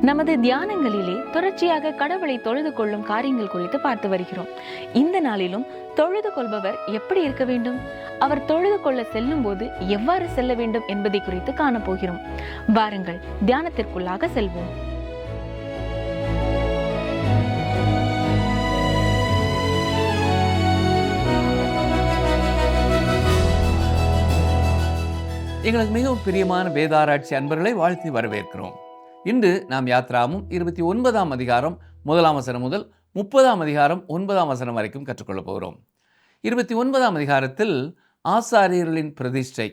நமது தியானங்களிலே தொடர்ச்சியாக கடவுளை தொழுது கொள்ளும் காரியங்கள் குறித்து பார்த்து வருகிறோம். இந்த நாளிலும் தொழுது கொள்பவர் எப்படி இருக்க வேண்டும், அவர் தொழுது கொள்ள செல்லும் போது எவ்வாறு செல்ல வேண்டும் என்பதை குறித்து காணப்போகிறோம். வாருங்கள் தியானத்திற்குள்ளாக செல்வோம். எங்களுக்கு மிகவும் பிரியமான வேதாராய்ச்சி அன்பர்களை வாழ்த்தி வரவேற்கிறோம். இன்று நாம் யாத்ராமும் 29ஆம் அதிகாரம் 1ஆம் வசனம் முதல் 30ஆம் அதிகாரம் 9ஆம் வசனம் வரைக்கும் கற்றுக்கொள்ளப் போகிறோம். 29ஆம் அதிகாரத்தில் ஆசாரியர்களின் பிரதிஷ்டை,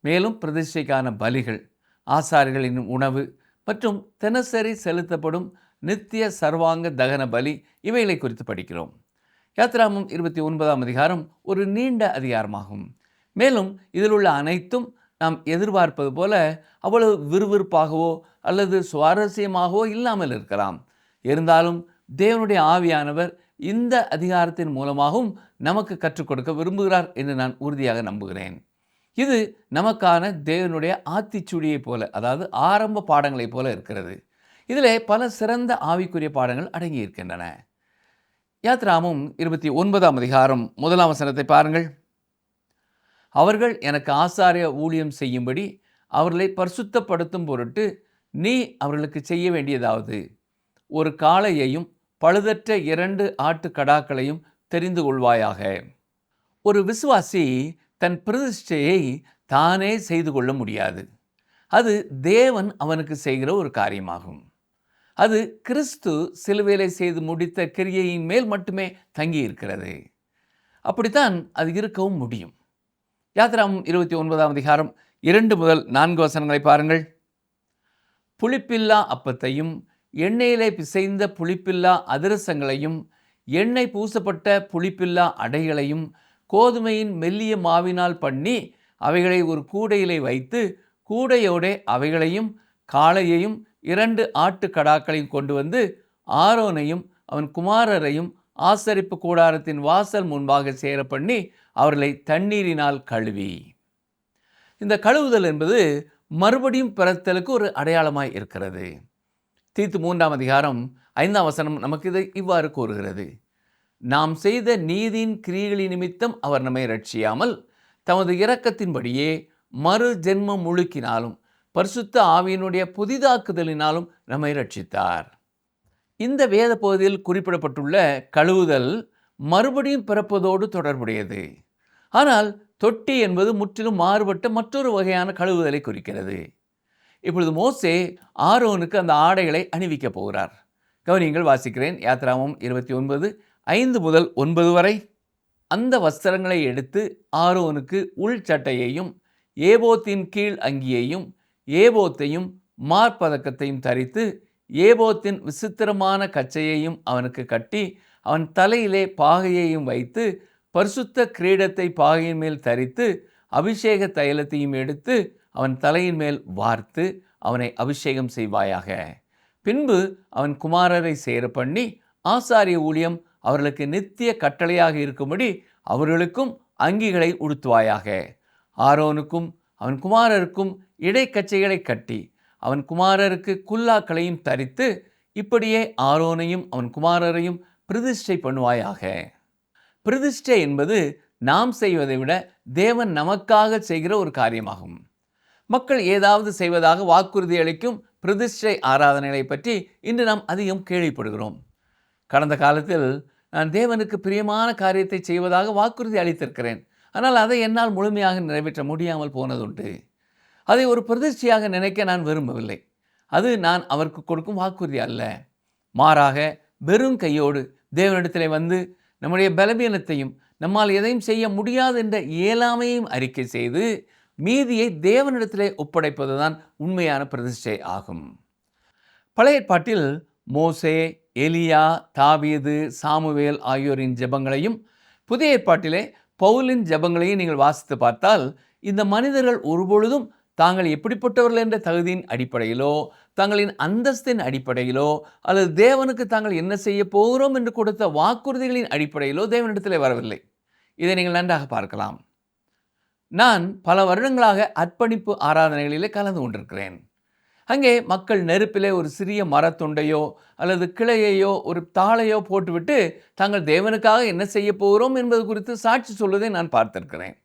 மேலும் பிரதிஷ்டைக்கான பலிகள், ஆசாரியர்களின் உணவு மற்றும் தினசரி செலுத்தப்படும் நித்திய சர்வாங்க தகன பலி இவைகளை குறித்து படிக்கிறோம். யாத்ராமும் 29ஆம் அதிகாரம் ஒரு நீண்ட அதிகாரமாகும். மேலும் இதில் உள்ள அனைத்தும் நாம் எதிர்பார்ப்பது போல அவ்வளவு விறுவிறுப்பாகவோ அல்லது சுவாரஸ்யமாகவோ இல்லாமல் இருக்கலாம். இருந்தாலும் தேவனுடைய ஆவியானவர் இந்த அதிகாரத்தின் மூலமாகவும் நமக்கு கற்றுக் கொடுக்க விரும்புகிறார் என்று நான் உறுதியாக நம்புகிறேன். இது நமக்கான தேவனுடைய ஆத்திச்சூடியை போல, அதாவது ஆரம்ப பாடங்களைப் போல இருக்கிறது. இதிலே பல சிறந்த ஆவிக்குரிய பாடங்கள் அடங்கி இருக்கின்றன. யாத்ராமும் 29ஆம் அதிகாரம் 1ஆம் வசனத்தை பாருங்கள். அவர்கள் எனக்கு ஆசாரிய ஊழியம் செய்யும்படி அவர்களை பரிசுத்தப்படுத்தும் பொருட்டு நீ அவர்களுக்கு செய்ய வேண்டியதாவது ஒரு காளையையும் பழுதற்ற 2 ஆட்டுக்கடாக்களையும் தெரிந்து கொள்வாயாக. ஒரு விசுவாசி தன் பிரதிஷ்டையை தானே செய்து கொள்ள முடியாது. அது தேவன் அவனுக்கு செய்கிற ஒரு காரியமாகும். அது கிறிஸ்து சிலுவையிலே செய்து முடித்த கிரியையின் மேல் மட்டுமே தங்கி இருக்கிறது. அப்படித்தான் அது இருக்கவும் முடியும். யாத்ராமும் 29ஆம் அதிகாரம் 2 முதல் 4 வசனங்களை பாருங்கள். புளிப்பில்லா அப்பத்தையும் எண்ணெயிலே பிசைந்த புளிப்பில்லா அதிரசங்களையும் எண்ணெய் பூசப்பட்ட புளிப்பில்லா அடைகளையும் கோதுமையின் மெல்லிய மாவினால் பண்ணி அவைகளை ஒரு கூடையிலே வைத்து கூடையோடே அவைகளையும் காளையையும் 2 ஆட்டுக்கடாக்களையும் கொண்டு வந்து ஆரோனையும் அவன் குமாரரையும் ஆசரிப்பு கூடாரத்தின் வாசல் முன்பாக சேர பண்ணி அவர்களை தண்ணீரினால் கழுவி. இந்த கழுவுதல் என்பது மறுபடியும் பிறத்தலுக்கு ஒரு அடையாளமாய் இருக்கிறது. தீத்து 3ஆம் அதிகாரம் 5ஆம் வசனம் நமக்கு இதை இவ்வாறு கூறுகிறது. நாம் செய்த நீதியின் கிரியைகளின் நிமித்தம் அவர் நம்மை ரட்சியாமல் தமது இரக்கத்தின்படியே மறு ஜென்மம் முழுக்கினாலும் பரிசுத்த ஆவியினுடைய புதிதாக்குதலினாலும் நம்மை ரட்சித்தார். இந்த வேத பகுதியில் குறிப்பிடப்பட்டுள்ள கழுவுதல் மறுபடியும் பிறப்பதோடு தொடர்புடையது. ஆனால் தொட்டி என்பது முற்றிலும் மாறுபட்ட மற்றொரு வகையான கழுவுதலை குறிக்கிறது. இப்பொழுது மோசே ஆரோனுக்கு அந்த ஆடைகளை அணிவிக்கப் போகிறார். கவனியங்கள், வாசிக்கிறேன். யாத்ராமும் 29:5 முதல் 9 வரை. அந்த வஸ்திரங்களை எடுத்து ஆரோனுக்கு உள் சட்டையையும் ஏபோத்தின் கீழ் அங்கியையும் ஏபோத்தையும் மார்பதக்கத்தையும் தரித்து ஏபோத்தின் விசித்திரமான கச்சையையும் அவனுக்கு கட்டி அவன் தலையிலே பாகையையும் வைத்து பரிசுத்த கிரீடத்தை பாகையின் மேல் தரித்து அபிஷேக தைலத்தையும் எடுத்து அவன் தலையின் மேல் வார்த்து அவனை அபிஷேகம் செய்வாயாக. பின்பு அவன் குமாரரை சேர பண்ணி ஆசாரிய ஊழியம் அவர்களுக்கு நித்திய கட்டளையாக இருக்கும்படி அவர்களுக்கும் அங்கிகளை உடுத்துவாயாக. ஆரோனுக்கும் அவன் குமாரருக்கும் இடைக்கச்சைகளை கட்டி அவன் குமாரருக்கு குல்லாக்களையும் தரித்து இப்படியே ஆரோனையும் அவன் குமாரரையும் பிரதிஷ்டை பண்ணுவாயாக. பிரதிஷ்டை என்பது நாம் செய்வதை விட தேவன் நமக்காக செய்கிற ஒரு காரியமாகும். மக்கள் ஏதாவது செய்வதாக வாக்குறுதி அளிக்கும் பிரதிஷ்டை ஆராதனைகளை பற்றி இன்று நாம் அதிகம் கேள்விப்படுகிறோம். கடந்த காலத்தில் நான் தேவனுக்கு பிரியமான காரியத்தை செய்வதாக வாக்குறுதி அளித்திருக்கிறேன். ஆனால் அதை என்னால் முழுமையாக நிறைவேற்ற முடியாமல் போனதுண்டு. அதை ஒரு பிரதிஷ்டையாக நினைக்க நான் விரும்பவில்லை. அது நான் அவருக்கு கொடுக்கும் வாக்குறுதி அல்ல. மாறாக வெறும் கையோடு தேவனிடத்திலே வந்து நம்முடைய பலவீனத்தையும் நம்மால் எதையும் செய்ய முடியாது என்ற இயலாமையும் அறிக்கை செய்து மீதியை தேவனிடத்திலே ஒப்படைப்பதுதான் உண்மையான பிரதிஷ்டை ஆகும். பழைய ஏற்பாட்டில் மோசே, எலியா, தாவீது, சாமுவேல் ஆகியோரின் ஜெபங்களையும் புதிய ஏற்பாட்டிலே பவுலின் ஜெபங்களையும் நீங்கள் வாசித்து பார்த்தால் இந்த மனிதர்கள் ஒருபொழுதும் தாங்கள் எப்படிப்பட்டவர்கள் என்ற தகுதியின் அடிப்படையிலோ தங்களின் அந்தஸ்தின் அடிப்படையிலோ அல்லது தேவனுக்கு தாங்கள் என்ன செய்ய போகிறோம் என்று கொடுத்த வாக்குறுதிகளின் அடிப்படையிலோ தேவனிடத்திலே வரவில்லை. இதை நீங்கள் நன்றாக பார்க்கலாம். நான் பல வருடங்களாக அர்ப்பணிப்பு ஆராதனைகளிலே கலந்து கொண்டிருக்கிறேன். அங்கே மக்கள் நெருப்பிலே ஒரு சிறிய மரத்துண்டையோ அல்லது கிளையையோ ஒரு தாளையோ போட்டுவிட்டு தாங்கள் தேவனுக்காக என்ன செய்ய போகிறோம் என்பது குறித்து சாட்சி சொல்வதை நான் பார்த்திருக்கிறேன்.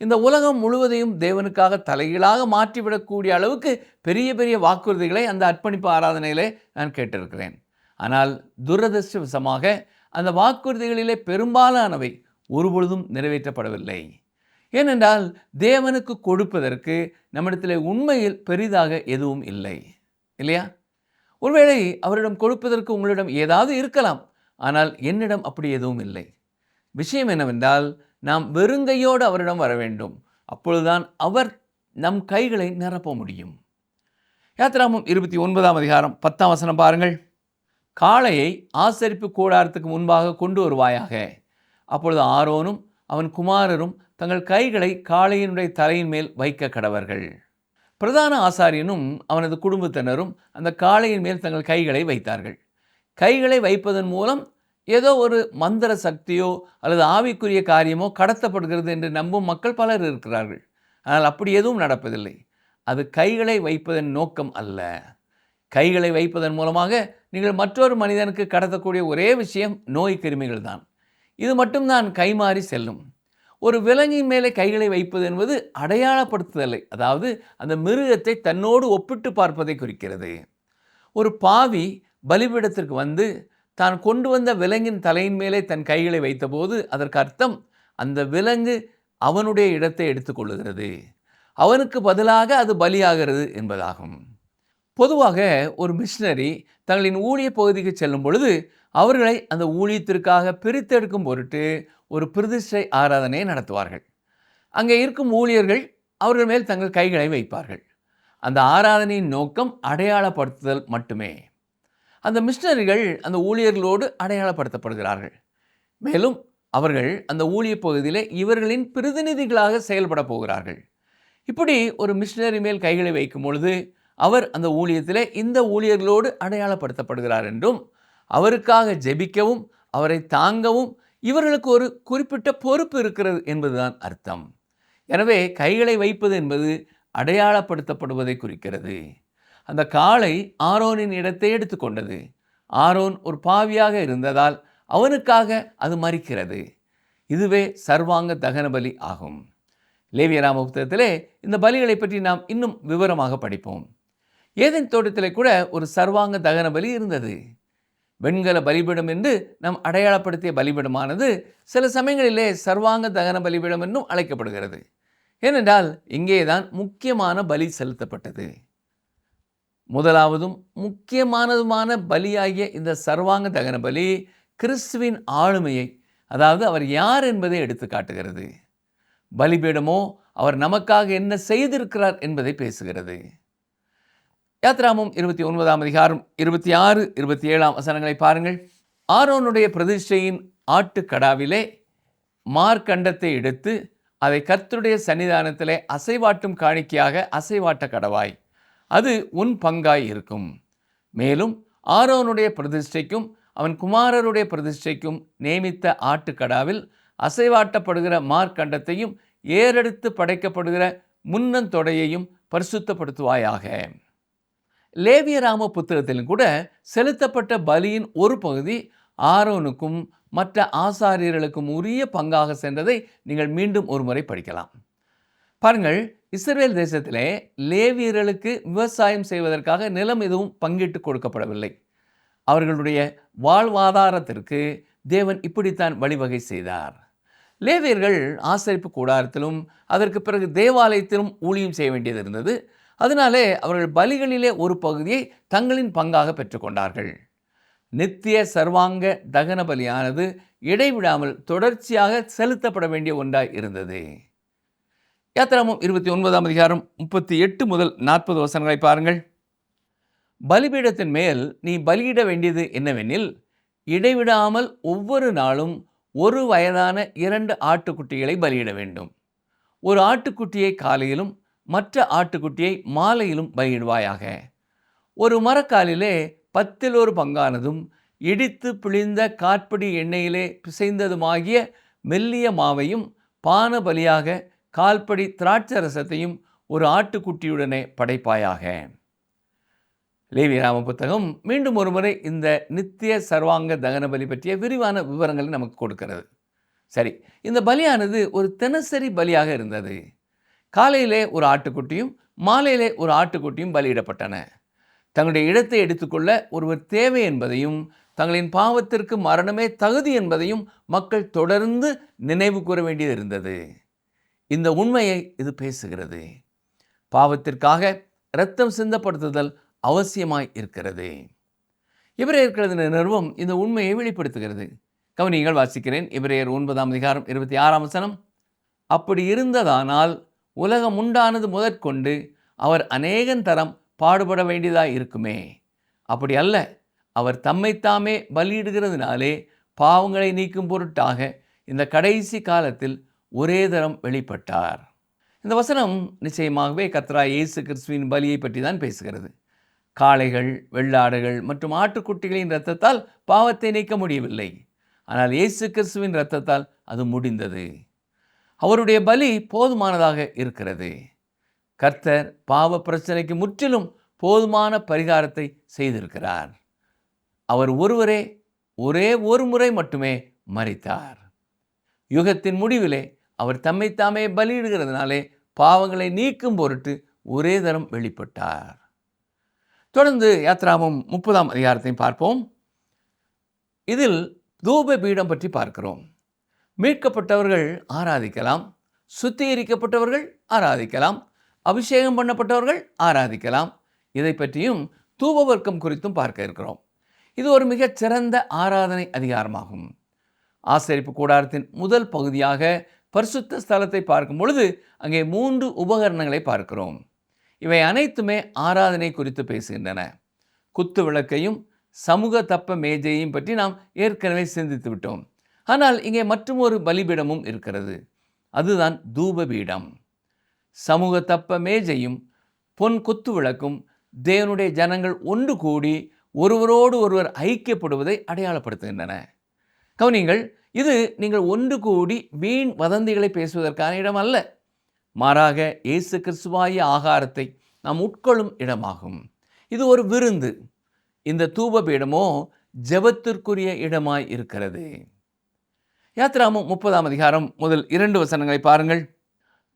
இந்த உலகம் முழுவதையும் தேவனுக்காக தலைகீழாக மாற்றிவிடக்கூடிய அளவுக்கு பெரிய பெரிய வாக்குறுதிகளை அந்த அர்ப்பணிப்பு ஆராதனையிலே நான் கேட்டிருக்கிறேன். ஆனால் துரதிர்ஷ்டவசமாக அந்த வாக்குறுதிகளிலே பெரும்பாலானவை ஒருபொழுதும் நிறைவேற்றப்படவில்லை. ஏனென்றால் தேவனுக்கு கொடுப்பதற்கு நம்மிடத்தில் உண்மையில் பெரிதாக எதுவும் இல்லை, இல்லையா? ஒருவேளை அவரிடம் கொடுப்பதற்கு உங்களிடம் ஏதாவது இருக்கலாம், ஆனால் என்னிடம் அப்படி எதுவும் இல்லை. விஷயம் என்னவென்றால், நாம் வெறுங்கையோடு அவரிடம் வர வேண்டும். அப்பொழுதுதான் அவர் நம் கைகளை நிரப்ப முடியும். யாத்திராகமம் 29ஆம் அதிகாரம் 10ஆம் வசனம் பாருங்கள். காளையை ஆசரிப்பு கூடாரத்துக்கு முன்பாக கொண்டு வருவாயாக. அப்பொழுது ஆரோனும் அவன் குமாரரும் தங்கள் கைகளை காளையினுடைய தலையின் மேல் வைக்க கடவர்கள். பிரதான ஆசாரியனும் அவனது குடும்பத்தினரும் அந்த காளையின் மேல் தங்கள் கைகளை வைத்தார்கள். கைகளை வைப்பதன் மூலம் ஏதோ ஒரு மந்திர சக்தியோ அல்லது ஆவிக்குரிய காரியமோ கடத்தப்படுகிறது என்று நம்பும் மக்கள் பலர் இருக்கிறார்கள். ஆனால் அப்படி எதுவும் நடப்பதில்லை. அது கைகளை வைப்பதன் நோக்கம் அல்ல. கைகளை வைப்பதன் மூலமாக நீங்கள் மற்றொரு மனிதனுக்கு கடத்தக்கூடிய ஒரே விஷயம் நோய் கிருமிகள் தான். இது மட்டும்தான் கைமாறி செல்லும். ஒரு விலங்கின் மேலே கைகளை வைப்பது என்பது அடையாளப்படுத்துதலை, அதாவது அந்த மிருகத்தை தன்னோடு ஒப்பிட்டு பார்ப்பதை குறிக்கிறது. ஒரு பாவி பலிபீடத்திற்கு வந்து தான் கொண்டு வந்த விலங்கின் தலையின் மேலே தன் கைகளை வைத்தபோது அதற்கு அர்த்தம் அந்த விலங்கு அவனுடைய இடத்தை எடுத்துக்கொள்ளுகிறது, அவனுக்கு பதிலாக அது பலியாகிறது என்பதாகும். பொதுவாக ஒரு மிஷினரி தங்களின் ஊழிய பகுதிக்கு செல்லும் பொழுது அவர்களை அந்த ஊழியத்திற்காக பிரித்தெடுக்கும் பொருட்டு ஒரு பிரதிஷ்டை ஆராதனையை நடத்துவார்கள். அங்கே இருக்கும் ஊழியர்கள் அவர்கள் மேல் தங்கள் கைகளை வைப்பார்கள். அந்த ஆராதனையின் நோக்கம் அடையாளப்படுத்துதல் மட்டுமே. அந்த மிஷினரிகள் அந்த ஊழியர்களோடு அடையாளப்படுத்தப்படுகிறார்கள். மேலும் அவர்கள் அந்த ஊழிய பகுதியில் இவர்களின் பிரதிநிதிகளாக செயல்பட போகிறார்கள். இப்படி ஒரு மிஷினரி மேல் கைகளை வைக்கும் பொழுது அவர் அந்த ஊழியத்தில் இந்த ஊழியர்களோடு அடையாளப்படுத்தப்படுகிறார் என்றும், அவருக்காக ஜெபிக்கவும் அவரை தாங்கவும் இவர்களுக்கு ஒரு குறிப்பிட்ட பொறுப்பு இருக்கிறது என்பதுதான் அர்த்தம். எனவே கைகளை வைப்பது என்பது அடையாளப்படுத்தப்படுவதை குறிக்கிறது. அந்த காளை ஆரோனின் இடத்தை எடுத்துக்கொண்டது. ஆரோன் ஒரு பாவியாக இருந்ததால் அவனுக்காக அது மரிக்கிறது. இதுவே சர்வாங்க தகன பலி ஆகும். லேவியராம புத்தகத்திலே இந்த பலிகளை பற்றி நாம் இன்னும் விவரமாக படிப்போம். ஏதேன் தோட்டத்திலே கூட ஒரு சர்வாங்க தகன பலி இருந்தது. வெண்கல பலிபீடம் என்று நாம் அடையாளப்படுத்திய பலிபீடமானது சில சமயங்களிலே சர்வாங்க தகன பலிபீடம் என்றும் அழைக்கப்படுகிறது. ஏனென்றால் இங்கேதான் முக்கியமான பலி செலுத்தப்பட்டது. முதலாவதும் முக்கியமானதுமான பலியாகிய இந்த சர்வாங்க தகன பலி கிறிஸ்துவின் ஆளுமையை, அதாவது அவர் யார் என்பதை எடுத்து காட்டுகிறது. பலிபீடமோ அவர் நமக்காக என்ன செய்திருக்கிறார் என்பதை பேசுகிறது. யாத்திராகமம் 29ஆம் அதிகாரம் 26, 27ஆம் வசனங்களை பாருங்கள். ஆரோனுடைய பிரதிஷ்டையின் ஆட்டுக்கடாவிலே மார்க்கண்டத்தை எடுத்து அதை கர்த்தருடைய சன்னிதானத்திலே அசைவாட்டும் காணிக்கையாக அசைவாட்ட கடவாய், அது உன் பங்காய் இருக்கும். மேலும் ஆரோனுடைய பிரதிஷ்டைக்கும் அவன் குமாரருடைய பிரதிஷ்டைக்கும் நியமித்த ஆட்டுக்கடாவில் அசைவாட்டப்படுகிற மார்க்கண்டத்தையும் ஏறெடுத்து படைக்கப்படுகிற முன்னந்தொடையையும் பரிசுத்தப்படுத்துவாயாக. லேவியராம புத்தகத்திலும் கூட செலுத்தப்பட்ட பலியின் ஒரு பகுதி ஆரோனுக்கும் மற்ற ஆசாரியர்களுக்கும் உரிய பங்காக சென்றதை நீங்கள் மீண்டும் ஒரு முறை படிக்கலாம். பாருங்கள், இஸ்ரவேல் தேசத்திலே லேவியர்களுக்கு விவசாயம் செய்வதற்காக நிலம் எதுவும் பங்கிட்டு கொடுக்கப்படவில்லை. அவர்களுடைய வாழ்வாதாரத்திற்கு தேவன் இப்படித்தான் வழிவகை செய்தார். லேவியர்கள் ஆசரிப்பு கூடாரத்திலும் அதற்கு பிறகு தேவாலயத்திலும் ஊழியம் செய்ய வேண்டியது இருந்தது. அதனாலே அவர்கள் பலிகளிலே ஒரு பகுதியை தங்களின் பங்காக பெற்றுக்கொண்டார்கள். நித்திய சர்வாங்க தகன பலியானது இடைவிடாமல் தொடர்ச்சியாக செலுத்தப்பட வேண்டிய ஒன்றாய் இருந்தது. யாத்திராகமம் 29ஆம் அதிகாரம் 38 முதல் 40 வசனங்களை பாருங்கள். பலிபீடத்தின் மேல் நீ பலியிட வேண்டியது என்னவெனில், இடைவிடாமல் ஒவ்வொரு நாளும் ஒரு வயதான 2 ஆட்டுக்குட்டிகளை பலியிட வேண்டும். ஒரு ஆட்டுக்குட்டியை காலையிலும் மற்ற ஆட்டுக்குட்டியை மாலையிலும் பலியிடுவாயாக. ஒரு மரக்காலிலே 10 பங்கானதும் இடித்து பிழிந்த காற்படி எண்ணெயிலே பிசைந்ததுமாகிய மெல்லிய மாவையும் பான பலியாக கால்படி திராட்சை ரசத்தையும் ஒரு ஆட்டுக்குட்டியுடனே படைப்பாயாக. லேவியராம புத்தகம் மீண்டும் ஒருமுறை இந்த நித்திய சர்வாங்க தகன பலி பற்றிய விரிவான விவரங்களை நமக்கு கொடுக்கிறது. சரி, இந்த பலியானது ஒரு தினசரி பலியாக இருந்தது. காலையிலே ஒரு ஆட்டுக்குட்டியும் மாலையிலே ஒரு ஆட்டுக்குட்டியும் பலியிடப்பட்டன. தங்களுடைய இடத்தை எடுத்துக்கொள்ள ஒருவர் தேவை என்பதையும் தங்களின் பாவத்திற்கு மரணமே தகுதி என்பதையும் மக்கள் தொடர்ந்து நினைவு கூற வேண்டியது இருந்தது. இந்த உண்மையை இது பேசுகிறது. பாவத்திற்காக இரத்தம் சிந்தப்படுத்துதல் அவசியமாய் இருக்கிறது. எபிரேயர் நிறுவம் இந்த உண்மையை வெளிப்படுத்துகிறது. கவனியங்கள் வாசிக்கிறேன். எபிரேயர் 9:26 அப்படி இருந்ததானால் உலகம் உண்டானது முதற்கொண்டு அவர் அநேகன் தரம் பாடுபட வேண்டியதாய் இருக்குமே. அப்படி அல்ல, அவர் தம்மைத்தாமே பலியிடுகிறதுனாலே பாவங்களை நீக்கும் பொருட்டாக இந்த கடைசி காலத்தில் ஒரே தரம் வெளிப்பட்டார். இந்த வசனம் நிச்சயமாகவே கர்த்தராகிய இயேசு கிறிஸ்துவின் பலியை பற்றி தான் பேசுகிறது. காளைகள், வெள்ளாடுகள் மற்றும் ஆட்டுக்குட்டிகளின் இரத்தத்தால் பாவத்தை நீக்க முடியவில்லை. ஆனால் இயேசு கிறிஸ்துவின் இரத்தத்தால் அது முடிந்தது. அவருடைய பலி போதுமானதாக இருக்கிறது. கர்த்தர் பாவ பிரச்சனைக்கு முற்றிலும் போதுமான பரிகாரத்தை செய்திருக்கிறார். அவர் ஒருவரே ஒரே ஒரு முறை மட்டுமே மரித்தார். யுகத்தின் முடிவிலே அவர் தம்மைத்தாமே பலியிடுகிறதுனாலே பாவங்களை நீக்கும் பொருட்டு ஒரே தரம் வெளிப்பட்டார். தொடர்ந்து யாத்ராகமம் 30 பார்ப்போம். இதில் தூப பீடம் பற்றி பார்க்கிறோம். மீட்கப்பட்டவர்கள் ஆராதிக்கலாம், சுத்திகரிக்கப்பட்டவர்கள் ஆராதிக்கலாம், அபிஷேகம் பண்ணப்பட்டவர்கள் ஆராதிக்கலாம். இதை பற்றியும் தூப வர்க்கம் குறித்தும் பார்க்க இருக்கிறோம். இது ஒரு மிகச் சிறந்த ஆராதனை அதிகாரமாகும். ஆசரிப்பு கூடாரத்தின் முதல் பகுதியாக பரிசுத்த ஸ்தலத்தை பார்க்கும் பொழுது அங்கே 3 உபகரணங்களை பார்க்கிறோம். இவை அனைத்துமே ஆராதனை குறித்து பேசுகின்றன. குத்து விளக்கையும் சமூக தப்ப மேஜையையும் பற்றி நாம் ஏற்கனவே சிந்தித்து விட்டோம். ஆனால் இங்கே மற்றும் ஒரு பலிபீடமும் இருக்கிறது. அதுதான் தூப பீடம். சமூக தப்ப மேஜையும் பொன் குத்து விளக்கும் தேவனுடைய ஜனங்கள் ஒன்று கூடி ஒருவரோடு ஒருவர் ஐக்கியப்படுவதை அடையாளப்படுத்துகின்றன. கவனிங்கள், இது நீங்கள் ஒன்று கூடி வீண் வதந்திகளை பேசுவதற்கான இடம் அல்ல. மாறாக இயேசு கிறிஸ்துவாகிய ஆகாரத்தை நாம் உட்கொள்ளும் இடமாகும். இது ஒரு விருந்து. இந்த தூப பீடமோ ஜெபத்திற்குரிய இடமாய் இருக்கிறது. யாத்ராகமம் 30 முதல் 2 வசனங்களை பாருங்கள்.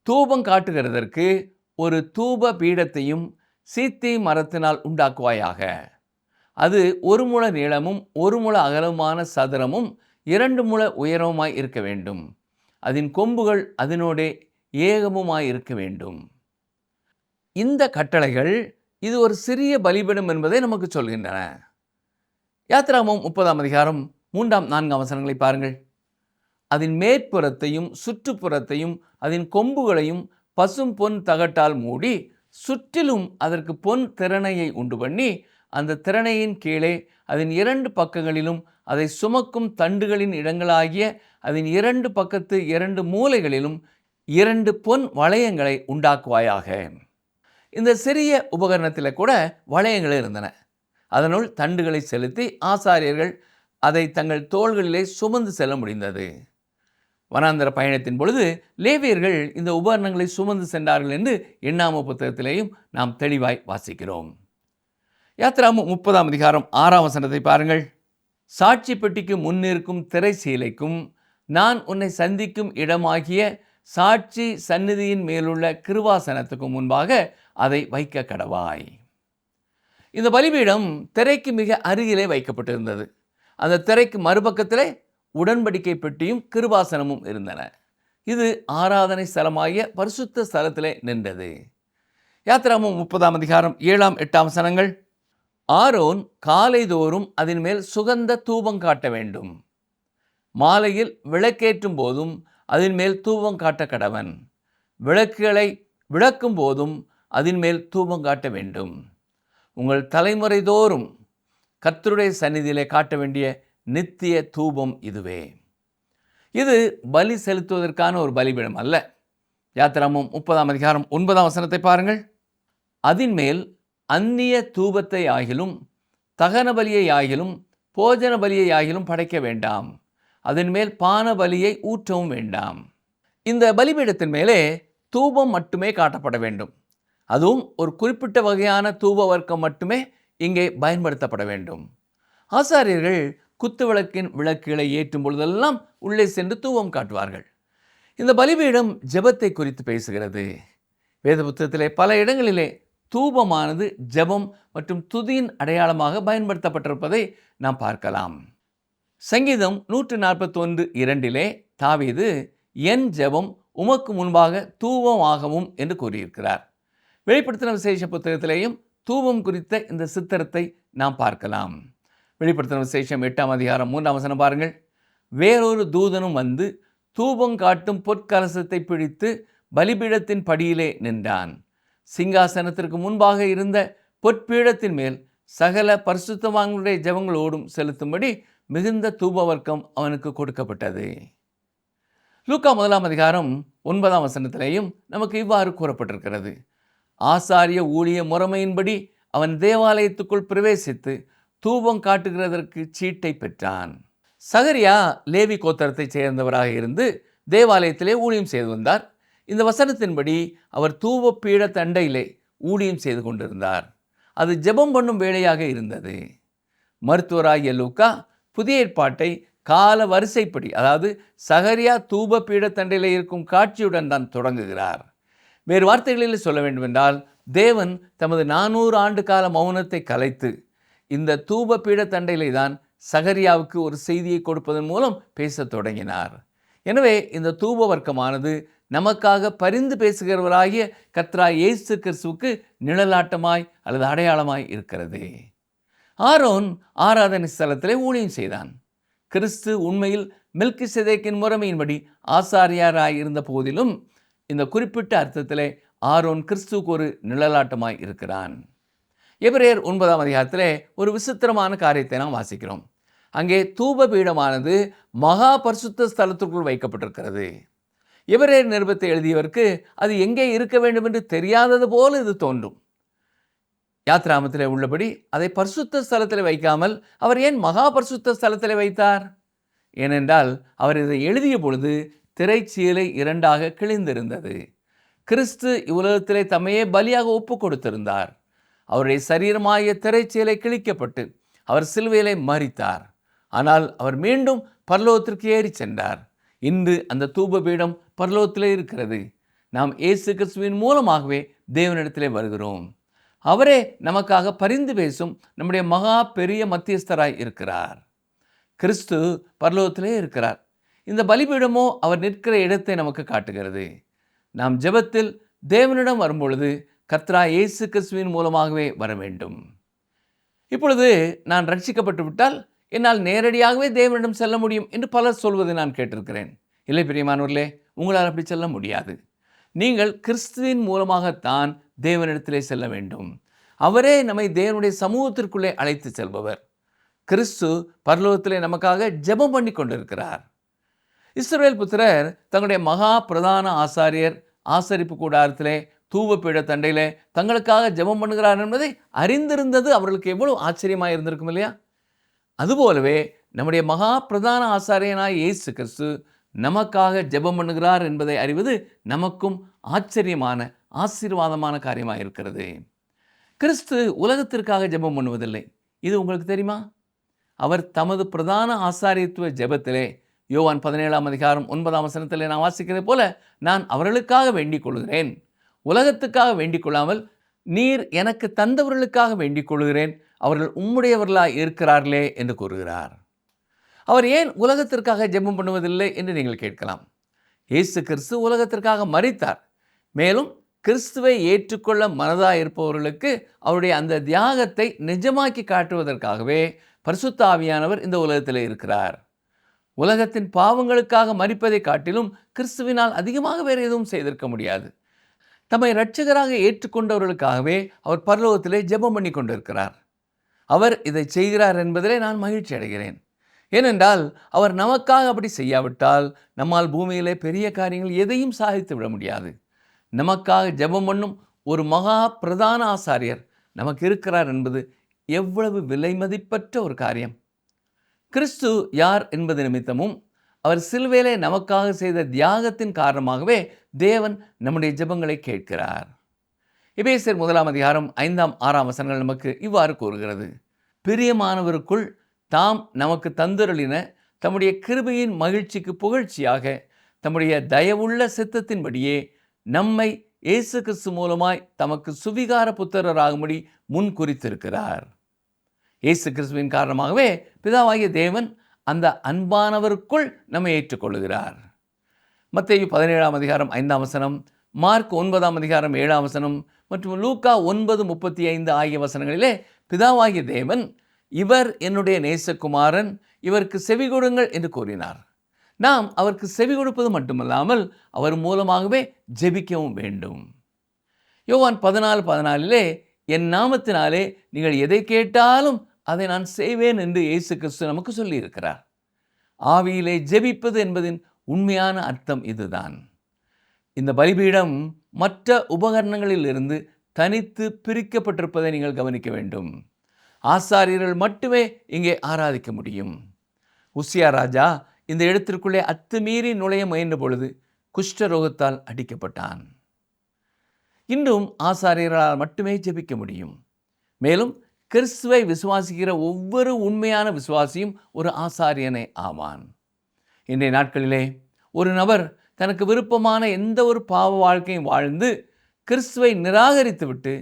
தூபம் காட்டுகிறதற்கு ஒரு தூப பீடத்தையும் சீத்தி மரத்தினால் உண்டாக்குவாயாக. அது 1 முழ நீளமும் 1 முழ அகலமான சதுரமும் 2 முழ உயரமுமாய் இருக்க வேண்டும். அதன் கொம்புகள் அதனோடே ஏகமுமாய் இருக்க வேண்டும். இந்த கட்டளைகள் இது ஒரு சிறிய பலிபீடம் என்பதை நமக்கு சொல்கின்றன. யாத்ராகமம் 30 3-4 வசனங்களை பாருங்கள். அதன் மேற்புறத்தையும் சுற்றுப்புறத்தையும் அதன் கொம்புகளையும் பசும் பொன் தகட்டால் மூடி சுற்றிலும் அதற்கு பொன் திறனையை உண்டு பண்ணி அந்த திறனையின் கீழே அதன் 2 பக்கங்களிலும் அதை சுமக்கும் தண்டுகளின் இடங்களாகிய அதன் 2 பக்கத்து 2 மூலைகளிலும் 2 பொன் வளையங்களை உண்டாக்குவாயாக. இந்த சிறிய உபகரணத்தில் கூட வளையங்கள் இருந்தன. அதனுள் தண்டுகளை செலுத்தி ஆசாரியர்கள் அதை தங்கள் தோள்களிலே சுமந்து செல்ல முடிந்தது. வனாந்தர பயணத்தின் பொழுது லேவியர்கள் இந்த உபகரணங்களை சுமந்து சென்றார்கள் என்று எண்ணாம புத்தகத்திலேயும் நாம் தெளிவாய் வாசிக்கிறோம். யாத்ராகமம் 30 வசனத்தை பாருங்கள். சாட்சி பெட்டிக்கு முன்னிருக்கும் திரை சீலைக்கும் நான் உன்னை சந்திக்கும் இடமாகிய சாட்சி சந்நிதியின் மேலுள்ள கிருபாசனத்துக்கும் முன்பாக அதை வைக்க கடவாய். இந்த பலிபீடம் திரைக்கு மிக அருகிலே வைக்கப்பட்டிருந்தது. அந்த திரைக்கு மறுபக்கத்திலே உடன்படிக்கை பெட்டியும் கிருபாசனமும் இருந்தன. இது ஆராதனை ஸ்தலமாகிய பரிசுத்த ஸ்தலத்திலே நின்றது. யாத்ராகமம் 30 7-8 வசனங்கள். ஆரோன் காலைதோறும் அதன் மேல் சுகந்த தூபம் காட்ட வேண்டும். மாலையில் விளக்கேற்றும் போதும் அதன் மேல் தூபம் காட்ட கடவன். விளக்குகளை விளக்கும் போதும் அதன் மேல் தூபம் காட்ட வேண்டும். உங்கள் தலைமுறை தோறும் கர்த்தருடைய சந்நிதியிலே காட்ட வேண்டிய நித்திய தூபம் இதுவே. இது பலி செலுத்துவதற்கான ஒரு பலிபீடம் அல்ல. யாத்ராகமம் 30 வசனத்தை பாருங்கள். அதன் மேல் அந்நிய தூபத்தை ஆகிலும் தகன பலியை ஆகிலும் போஜன பலியை ஆகிலும் படைக்க வேண்டாம். அதன் மேல் பான பலியை ஊற்றவும் வேண்டாம். இந்த பலிபீடத்தின் மேலே தூபம் மட்டுமே காட்டப்பட வேண்டும். அதுவும் ஒரு குறிப்பிட்ட வகையான தூப வர்க்கம் மட்டுமே இங்கே பயன்படுத்தப்பட வேண்டும். ஆசாரியர்கள் குத்துவிளக்கின் விளக்குகளை ஏற்றும் பொழுதெல்லாம் உள்ளே சென்று தூபம் காட்டுவார்கள். இந்த பலிபீடம் ஜெபத்தை குறித்து பேசுகிறது. வேத புத்தகத்திலே பல இடங்களிலே தூபமானது ஜெபம் மற்றும் துதியின் அடையாளமாக பயன்படுத்தப்பட்டிருப்பதை நாம் பார்க்கலாம். சங்கீதம் 141:2 தாவீது என் ஜெபம் உமக்கு முன்பாக தூபமாகவும் என்று கூறியிருக்கிறார். வெளிப்படுத்தின விசேஷ புத்தகத்திலேயும் தூபம் குறித்த இந்த சித்திரத்தை நாம் பார்க்கலாம். வெளிப்படுத்தின விசேஷம் 8:3 பாருங்கள். வேறொரு தூதனும் வந்து தூபம் காட்டும் பொற்கலசத்தை பிடித்து பலிபீடத்தின் படியிலே நின்றான். சிங்காசனத்திற்கு முன்பாக இருந்த பொற்பீடத்தின் மேல் சகல பரிசுத்தவான்களுடைய ஜெபங்களோடும் செலுத்தும்படி மிகுந்த தூபவர்க்கம் அவனுக்கு கொடுக்கப்பட்டது. லூக்கா 1:9 நமக்கு இவ்வாறு கூறப்பட்டிருக்கிறது. ஆசாரிய ஊழிய முறைமையின்படி அவன் தேவாலயத்துக்குள் பிரவேசித்து தூபம் காட்டுகிறதற்கு சீட்டை பெற்றான். சகரியா லேவி கோத்திரத்தைச் சேர்ந்தவராக இருந்து தேவாலயத்திலே ஊழியம் செய்து வந்தார். இந்த வசனத்தின்படி அவர் தூப பீட தண்டையிலே ஊழியம் செய்து கொண்டிருந்தார். அது ஜெபம் பண்ணும் வேளையாக இருந்தது. மருத்துவராகிய லூக்கா புதிய ஏற்பாட்டை கால வரிசைப்படி, அதாவது சகரியா தூப பீட தண்டையிலே இருக்கும் காட்சியுடன் தான் தொடங்குகிறார். வேறு வார்த்தைகளில் சொல்ல வேண்டுமென்றால், தேவன் தமது 400 ஆண்டு கால மௌனத்தை கலைத்து இந்த தூப பீட தண்டையிலே தான் சகரியாவுக்கு ஒரு செய்தியை கொடுப்பதன் மூலம் பேசத் தொடங்கினார். எனவே இந்த தூப வர்க்கமானது நமக்காக பரிந்து பேசுகிறவராகிய கர்த்தராகிய இயேசு கிறிஸ்துவுக்கு நிழலாட்டமாய் அல்லது அடையாளமாய் இருக்கிறது. ஆரோன் ஆராதனை ஸ்தலத்திலே ஊழியம் செய்தான். கிறிஸ்து உண்மையில் மெல்கிசேதேக்கின் முறைமையின்படி ஆசாரியாராய் இருந்த போதிலும் இந்த குறிப்பிட்ட அர்த்தத்திலே ஆரோன் கிறிஸ்துவுக்கு ஒரு நிழலாட்டமாய் இருக்கிறான். எபிரேயர் 9 ஒரு விசித்திரமான காரியத்தை நாம் வாசிக்கிறோம். அங்கே தூப பீடமானது மகா பரிசுத்த ஸ்தலத்திற்குள் வைக்கப்பட்டிருக்கிறது. எபிரேயர் நிருபத்தை எழுதியவருக்கு அது எங்கே இருக்க வேண்டும் என்று தெரியாதது போல இது தோன்றும். யாத்ராமத்திலே உள்ளபடி அதை பரிசுத்த ஸ்தலத்தில் வைக்காமல் அவர் ஏன் மகா பரிசுத்த ஸ்தலத்தில் வைத்தார்? ஏனென்றால் அவர் இதை எழுதிய பொழுது திரைச்சீலை 2ஆக கிழிந்திருந்தது. கிறிஸ்து இவ்வுலகத்திலே தம்மையே பலியாக ஒப்பு கொடுத்திருந்தார். அவருடைய சரீரமாகிய திரைச்சீலை கிழிக்கப்பட்டு அவர் சிலுவையிலே மரித்தார். ஆனால் அவர் மீண்டும் பரலோகத்திற்கு ஏறி சென்றார். இன்று அந்த தூப பீடம் பரலோகத்திலே இருக்கிறது. நாம் இயேசு கிறிஸ்துவின் மூலமாகவே தேவனிடத்திலே வருகிறோம். அவரே நமக்காக பரிந்து பேசும் நம்முடைய மகா பெரிய மத்தியஸ்தராய் இருக்கிறார். கிறிஸ்து பரலோகத்திலே இருக்கிறார். இந்த பலிபீடமோ அவர் நிற்கிற இடத்தை நமக்கு காட்டுகிறது. நாம் ஜெபத்தில் தேவனிடம் வரும்பொழுது கர்த்தராகிய இயேசு கிறிஸ்துவின் மூலமாகவே வர வேண்டும். இப்பொழுது நான் ரட்சிக்கப்பட்டு விட்டால் என்னால் நேரடியாகவே தேவனிடம் செல்ல முடியும் என்று பலர் சொல்வதை நான் கேட்டிருக்கிறேன். இல்லை பிரியமானவர்களே, உங்களால் அப்படி செல்ல முடியாது. நீங்கள் கிறிஸ்துவின் மூலமாகத்தான் தேவனிடத்திலே செல்ல வேண்டும். அவரே நம்மை தேவனுடைய சமூகத்திற்குள்ளே அழைத்து செல்பவர். கிறிஸ்து பரலோகத்திலே நமக்காக ஜெபம் பண்ணி கொண்டிருக்கிறார். இஸ்ரவேல் புத்திரர் தங்களுடைய மகா பிரதான ஆசாரியர் ஆசரிப்பு கூடாரத்திலே தூப பீட தண்டையிலே தங்களுக்காக ஜெபம் பண்ணுகிறார் என்பதை அறிந்திருந்தது அவர்களுக்கு எவ்வளவு ஆச்சரியமாக இருந்திருக்கும் இல்லையா? அதுபோலவே நம்முடைய மகா பிரதான ஆசாரியனாய் இயேசு கிறிஸ்து நமக்காக ஜெபம் பண்ணுகிறார் என்பதை அறிவது நமக்கும் ஆச்சரியமான ஆசீர்வாதமான காரியமாக இருக்கிறது. கிறிஸ்து உலகத்திற்காக ஜெபம் பண்ணுவதில்லை. இது உங்களுக்கு தெரியுமா? அவர் தமது பிரதான ஆசாரியத்துவ ஜெபத்திலே யோவான் 17:9 நான் வாசிக்கிறதை போல, நான் அவர்களுக்காக வேண்டிக் கொள்கிறேன், உலகத்துக்காக வேண்டிக் கொள்ளாமல் நீர் எனக்கு தந்தவர்களுக்காக வேண்டிக் கொள்கிறேன், அவர்கள் உம்முடையவர்களாய் இருக்கிறார்களே என்று கூறுகிறார். அவர் ஏன் உலகத்திற்காக ஜெபம் பண்ணுவதில்லை என்று நீங்கள் கேட்கலாம். இயேசு கிறிஸ்து உலகத்திற்காக மரித்தார். மேலும் கிறிஸ்துவை ஏற்றுக்கொள்ள மனதாய் இருப்பவர்களுக்கு அவருடைய அந்த தியாகத்தை நிஜமாக்கி காட்டுவதற்காகவே பரிசுத்த ஆவியானவர் இந்த உலகத்தில் இருக்கிறார். உலகத்தின் பாவங்களுக்காக மரிப்பதை காட்டிலும் கிறிஸ்துவினால் அதிகமாக வேறு எதுவும் செய்திருக்க முடியாது. தம்மை இரட்சகராக ஏற்றுக்கொண்டவர்களுக்காகவே அவர் பரலோகத்திலே ஜெபம் பண்ணி கொண்டிருக்கிறார். அவர் இதை செய்கிறார் என்பதிலே நான் மகிழ்ச்சி அடைகிறேன். ஏனென்றால் அவர் நமக்காக அப்படி செய்யாவிட்டால் நம்மால் பூமியிலே பெரிய காரியங்கள் எதையும் சாதித்து விட முடியாது. நமக்காக ஜெபம் பண்ணும் ஒரு மகா பிரதான ஆசாரியர் நமக்கு இருக்கிறார் என்பது எவ்வளவு விலை மதிப்பற்ற ஒரு காரியம். கிறிஸ்து யார் என்பது நிமித்தமும் அவர் சிலுவையிலே நமக்காக செய்த தியாகத்தின் காரணமாகவே தேவன் நம்முடைய ஜெபங்களை கேட்கிறார். எபேசியர் 1 5 6 வசனங்கள் நமக்கு இவ்வாறு கூறுகிறது. பிரியமானவருக்குள் தாம் நமக்கு தந்தருளின தம்முடைய கிருபையின் மகிழ்ச்சிக்கு புகழ்ச்சியாக தம்முடைய தயவுள்ள சித்தத்தின்படியே நம்மை இயேசு கிறிஸ்து மூலமாய் தமக்கு சுவிகார புத்திரராகும்படி முன் குறித்திருக்கிறார். இயேசு கிறிஸ்துவின் காரணமாகவே பிதாவாகிய தேவன் அந்த அன்பானவருக்குள் நம்மை ஏற்றுக்கொள்கிறார். மத்தேயு 17 5 வசனம், மார்க் 9 7 வசனம் மற்றும் லூக்கா 9:35 ஆகிய வசனங்களிலே பிதாவாகிய தேவன் இவர் என்னுடைய நேசகுமாரன், இவருக்கு செவி கொடுங்கள் என்று கூறினார். நாம் அவருக்கு செவி கொடுப்பது மட்டுமல்லாமல் அவர் மூலமாகவே ஜெபிக்கவும் வேண்டும். யோவான் 14:14 என் நாமத்தினாலே நீங்கள் எதை கேட்டாலும் அதை நான் செய்வேன் என்று இயேசு கிறிஸ்து நமக்கு சொல்லியிருக்கிறார். ஆவியிலே ஜெபிப்பது என்பதின் உண்மையான அர்த்தம் இதுதான். இந்த பலிபீடம் மற்ற உபகரணங்களில் இருந்து தனித்து பிரிக்கப்பட்டிருப்பதை நீங்கள் கவனிக்க வேண்டும். ஆசாரியர்கள் மட்டுமே இங்கே ஆராதிக்க முடியும். உசியா ராஜா இந்த இடத்திற்குள்ளே அத்துமீறி நுழைய முயன்ற பொழுது குஷ்டரோகத்தால் அடிக்கப்பட்டான். இன்றும் ஆசாரியர்களால் மட்டுமே ஜெபிக்க முடியும். மேலும் கிறிஸ்துவை விசுவாசிக்கிற ஒவ்வொரு உண்மையான விசுவாசியும் ஒரு ஆசாரியனே ஆவான். இன்றைய நாட்களிலே ஒரு நபர் தனக்கு விருப்பமான எந்த ஒரு பாவ வாழ்க்கையும் வாழ்ந்து கிறிஸ்துவை நிராகரித்துவிட்டு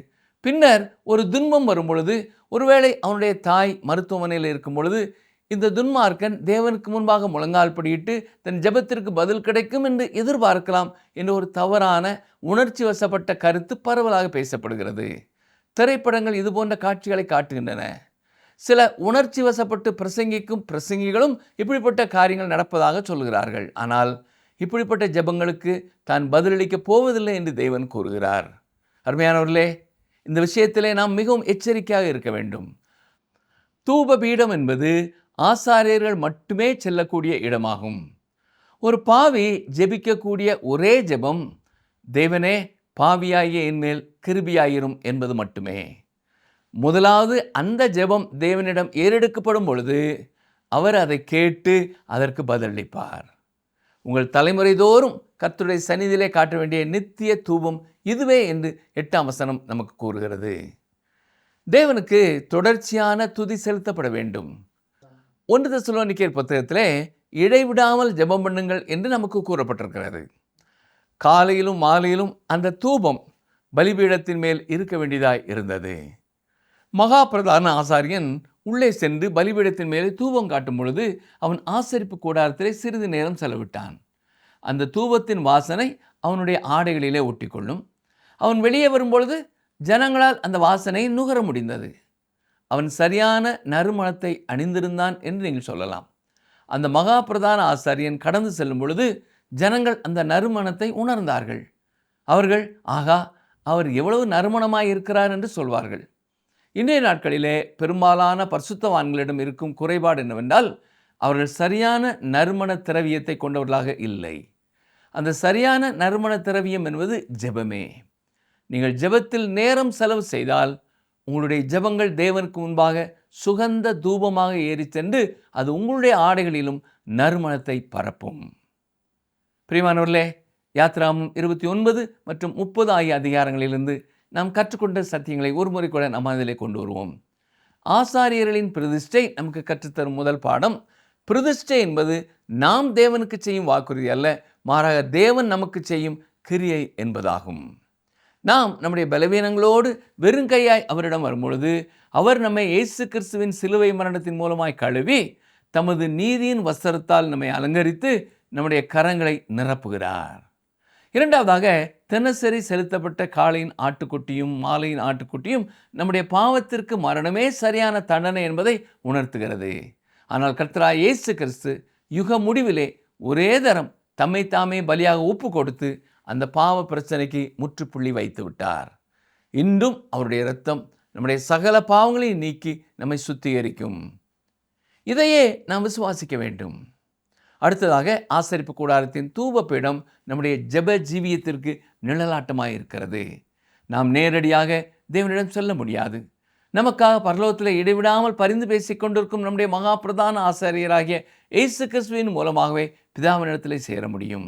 பின்னர் ஒரு துன்பம் வரும் பொழுது, ஒருவேளை அவனுடைய தாய் மருத்துவமனையில் இருக்கும் பொழுது இந்த துன்மார்க்கன் தேவனுக்கு முன்பாக முழங்கால் படியிட்டு தன் ஜெபத்திற்கு பதில் கிடைக்கும் என்று எதிர்பார்க்கலாம் என்ற ஒரு தவறான உணர்ச்சி வசப்பட்ட கருத்து பரவலாக பேசப்படுகிறது. திரைப்படங்கள் இது போன்ற காட்சிகளை காட்டுகின்றன. சில உணர்ச்சி வசப்பட்டு பிரசங்கிக்கும் பிரசங்கிகளும் இப்படிப்பட்ட காரியங்கள் நடப்பதாக சொல்கிறார்கள். ஆனால் இப்படிப்பட்ட ஜெபங்களுக்கு தான் பதிலளிக்கப் போவதில்லை என்று தேவன் கூறுகிறார். அருமையானவர்களே, இந்த விஷயத்திலே நாம் மிகவும் எச்சரிக்கையாக இருக்க வேண்டும். தூப பீடம் என்பது ஆசாரியர்கள் மட்டுமே செல்லக்கூடிய இடமாகும். ஒரு பாவி ஜெபிக்கக்கூடிய ஒரே ஜெபம், தேவனே பாவியாகிய என்மேல் கிருபையாயிரும் என்பது மட்டுமே. முதலாவது அந்த ஜெபம் தேவனிடம் ஏறெடுக்கப்படும் பொழுது அவர் அதை கேட்டு அதற்கு பதிலளிப்பார். உங்கள் தலைமுறை தோறும் கர்த்தருடைய சந்நிதியிலே காட்ட வேண்டிய நித்திய தூபம் இதுவே என்று 8 வசனம் நமக்கு கூறுகிறது. தேவனுக்கு தொடர்ச்சியான துதி செலுத்தப்பட வேண்டும். 1 தெசலோனிக்கேயர் புத்தகத்திலே இடைவிடாமல் ஜெபம் பண்ணுங்கள் என்று நமக்கு கூறப்பட்டிருக்கிறது. காலையிலும் மாலையிலும் அந்த தூபம் பலிபீடத்தின் மேல் இருக்க வேண்டியதாய் இருந்தது. மகா பிரதான ஆசாரியன் உள்ளே சென்று பலிபீடத்தின் மேலே தூபம் காட்டும் பொழுது அவன் ஆசரிப்பு கூடாரத்திலே சிறிது நேரம் செலவிட்டான். அந்த தூபத்தின் வாசனை அவனுடைய ஆடைகளிலே ஒட்டிக்கொள்ளும். அவன் வெளியே வரும்பொழுது ஜனங்களால் அந்த வாசனை நுகர முடிந்தது. அவன் சரியான நறுமணத்தை அணிந்திருந்தான் என்று நீங்கள் சொல்லலாம். அந்த மகா பிரதான ஆசாரியன் கடந்து செல்லும் பொழுது ஜனங்கள் அந்த நறுமணத்தை உணர்ந்தார்கள். அவர்கள், ஆகா, அவர் எவ்வளவு நறுமணமாய் இருக்கிறார் என்று சொல்வார்கள். இன்றைய நாட்களிலே பெரும்பாலான பரிசுத்தவான்களிடம் இருக்கும் குறைபாடு என்னவென்றால், அவர்கள் சரியான நறுமண திரவியத்தை கொண்டவர்களாக இல்லை. அந்த சரியான நறுமண திரவியம் என்பது ஜெபமே. நீங்கள் ஜெபத்தில் நேரம் செலவு செய்தால் உங்களுடைய ஜெபங்கள் தேவனுக்கு முன்பாக சுகந்த தூபமாக ஏறி சென்று அது உங்களுடைய ஆடைகளிலும் நறுமணத்தை பரப்பும். பிரியமானவர்களே, யாத்ராகமம் 29 மற்றும் 30 ஆகிய அதிகாரங்களிலிருந்து நாம் கற்றுக்கொண்ட சத்தியங்களை ஒரு முறை கூட நாம் அதிலே கொண்டு வருவோம். ஆசாரியர்களின் பிரதிஷ்டை நமக்கு கற்றுத்தரும் முதல் பாடம், பிரதிஷ்டை என்பது நாம் தேவனுக்கு செய்யும் வாக்குறுதி அல்ல, மாறாக தேவன் நமக்கு செய்யும் கிரியை என்பதாகும். நாம் நம்முடைய பலவீனங்களோடு வெறுங்கையாய் அவரிடம் வரும்பொழுது அவர் நம்மை இயேசு கிறிஸ்துவின் சிலுவை மரணத்தின் மூலமாய் கழுவி தமது நீதியின் வஸ்திரத்தால் நம்மை அலங்கரித்து நம்முடைய கரங்களை நிரப்புகிறார். இரண்டாவதாக, தினசரி செலுத்தப்பட்ட காலையின் ஆட்டுக்குட்டியும் மாலையின் ஆட்டுக்குட்டியும் நம்முடைய பாவத்திற்கு மரணமே சரியான தண்டனை என்பதை உணர்த்துகிறது. ஆனால் கர்த்தராகிய இயேசு கிறிஸ்து யுக முடிவிலே ஒரே தரம் தம்மை தாமே பலியாக ஒப்பு கொடுத்து அந்த பாவ பிரச்சனைக்கு முற்றுப்புள்ளி வைத்து விட்டார். இன்றும் அவருடைய இரத்தம் நம்முடைய சகல பாவங்களையும் நீக்கி நம்மை சுத்திகரிக்கும். இதையே நாம் விசுவாசிக்க வேண்டும். அடுத்ததாக, ஆசரிப்பு கூடாரத்தின் தூபபீடம் நம்முடைய ஜெப ஜீவியத்திற்கு நிழலாட்டமாக இருக்கிறது. நாம் நேரடியாக தேவனிடம் செல்ல முடியாது. நமக்காக பரலோகத்தில் இடைவிடாமல் பரிந்து பேசிக் கொண்டிருக்கும் நம்முடைய மகா பிரதான ஆசாரியராகிய இயேசு கிறிஸ்துவின் மூலமாகவே பிதாவினிடத்திலே சேர முடியும்.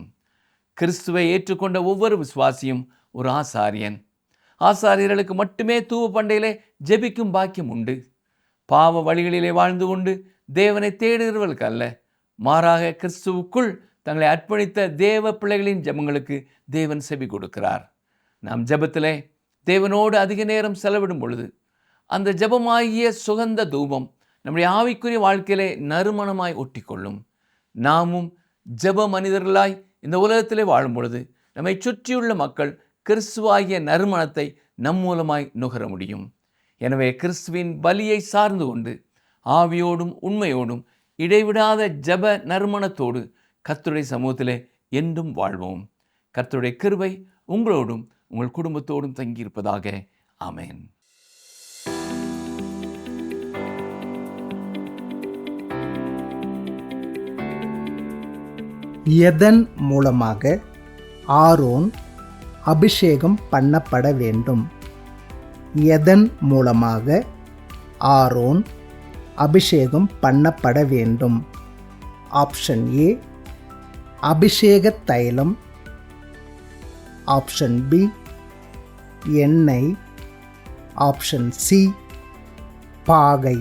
கிறிஸ்துவை ஏற்றுக்கொண்ட ஒவ்வொரு விசுவாசியும் ஒரு ஆசாரியன். ஆசாரியர்களுக்கு மட்டுமே தூவ பண்டையிலே ஜெபிக்கும் பாக்கியம் உண்டு. பாவ வழிகளிலே வாழ்ந்து கொண்டு தேவனை தேடுகிறவர்களுக்கு அல்ல, மாறாக கிறிஸ்துவுக்குள் தங்களை அர்ப்பணித்த தேவ பிள்ளைகளின் ஜெபங்களுக்கு தேவன் செவி கொடுக்கிறார். நாம் ஜெபத்திலே தேவனோடு அதிக நேரம் செலவிடும் பொழுது அந்த ஜெபமாகிய சுகந்த தூபம் நம்முடைய ஆவிக்குரிய வாழ்க்கையிலே நறுமணமாய் ஒட்டிக்கொள்ளும். நாமும் ஜெப மனிதர்களாய் இந்த உலகத்திலே வாழும் பொழுது நம்மை சுற்றியுள்ள மக்கள் கிறிஸ்துவாகிய நறுமணத்தை நம் மூலமாய் நுகர முடியும். எனவே கிறிஸ்துவின் பலியை சார்ந்து கொண்டு ஆவியோடும் உண்மையோடும் இடைவிடாத ஜெப நறுமணத்தோடு கர்த்தருடைய சமூகத்திலே என்றும் வாழ்வோம். கர்த்தருடைய கிருபை உங்களோடும் உங்கள் குடும்பத்தோடும் தங்கியிருப்பதாக. ஆமென். எதன் மூலமாக ஆரோன் அபிஷேகம் பண்ணப்பட வேண்டும்? எதன் மூலமாக ஆரோன் அபிஷேகம் பண்ணப்பட வேண்டும்? ஆப்ஷன் ஏ அபிஷேக தைலம், ஆப்ஷன் பி எண்ணெய், ஆப்ஷன் சி பாகை.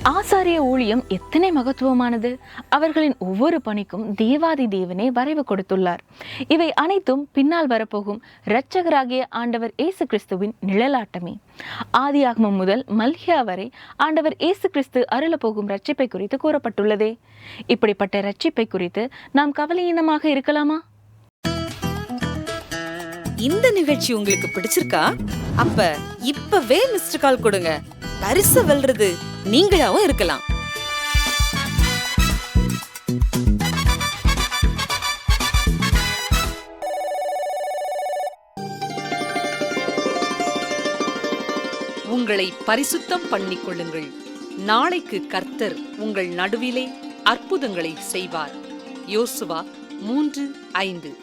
ஆசாரிய ஊழியம் எத்தனை மகத்துவமானது! அவர்களின் ஒவ்வொரு பணிக்கும் தேவாதி தேவனே வரைவு கொடுத்துள்ளார். இவை அனைத்தும் பின்னால் வரப்போகும் இரட்சகராகிய ஆண்டவர் இயேசு கிறிஸ்துவின் நிழலாட்டமே. ஆதியாகமம் முதல் மல்கியா வரை ஆண்டவர் இயேசு கிறிஸ்து அருளப்போகும் ரட்சிப்பை குறித்து கூறப்பட்டுள்ளதே. இப்படிப்பட்ட ரட்சிப்பை குறித்து நாம் கவலையீனமாக இருக்கலாமா? இந்த நிகழ்ச்சி உங்களுக்கு பிடிச்சிருக்கா? அப்ப இப்பவே மிஸ்டர் கால் கொடுங்க. பரிசு வெல்றது நீங்களாவும் இருக்கலாம். உங்களை பரிசுத்தம் பண்ணிக் கொள்ளுங்கள். நாளைக்கு கர்த்தர் உங்கள் நடுவிலே அற்புதங்களை செய்வார். யோசுவா 3:5.